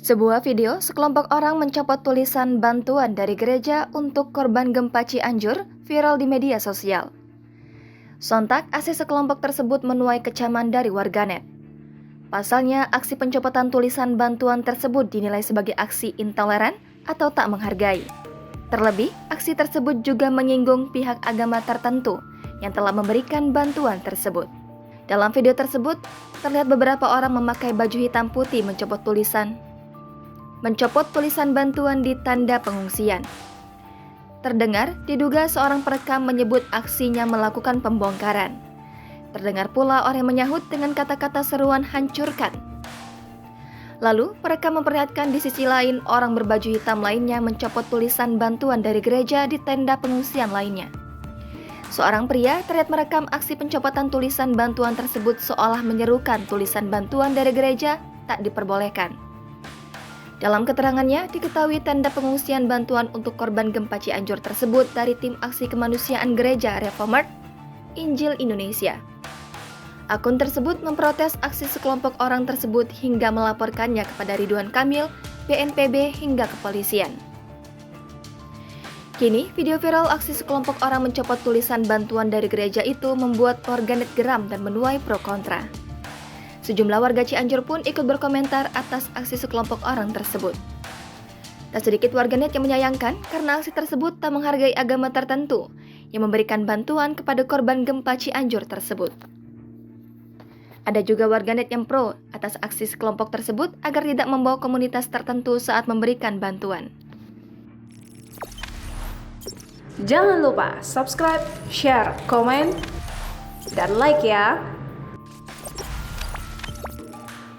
Sebuah video sekelompok orang mencopot tulisan bantuan dari gereja untuk korban gempa Cianjur viral di media sosial. Sontak, aksi sekelompok tersebut menuai kecaman dari warganet. Pasalnya, aksi pencopotan tulisan bantuan tersebut dinilai sebagai aksi intoleran atau tak menghargai. Terlebih, aksi tersebut juga menyinggung pihak agama tertentu yang telah memberikan bantuan tersebut. Dalam video tersebut, terlihat beberapa orang memakai baju hitam putih mencopot tulisan bantuan di tanda pengungsian. Terdengar diduga seorang perekam menyebut aksinya melakukan pembongkaran. Terdengar pula orang yang menyahut dengan kata-kata seruan hancurkan. Lalu, perekam memperlihatkan di sisi lain orang berbaju hitam lainnya mencopot tulisan bantuan dari gereja di tenda pengungsian lainnya. Seorang pria terlihat merekam aksi pencopotan tulisan bantuan tersebut seolah menyerukan tulisan bantuan dari gereja tak diperbolehkan. Dalam keterangannya, diketahui tenda pengungsian bantuan untuk korban gempa Cianjur tersebut dari tim aksi kemanusiaan Gereja Reformed Injil Indonesia. Akun tersebut memprotes aksi sekelompok orang tersebut hingga melaporkannya kepada Ridwan Kamil, BNPB hingga kepolisian. Kini, video viral aksi sekelompok orang mencopot tulisan bantuan dari gereja itu membuat warganet geram dan menuai pro kontra. Sejumlah warga Cianjur pun ikut berkomentar atas aksi sekelompok orang tersebut. Tak sedikit warganet yang menyayangkan karena aksi tersebut tak menghargai agama tertentu yang memberikan bantuan kepada korban gempa Cianjur tersebut. Ada juga warganet yang pro atas aksi sekelompok tersebut agar tidak membawa komunitas tertentu saat memberikan bantuan. Jangan lupa subscribe, share, komen, dan like ya!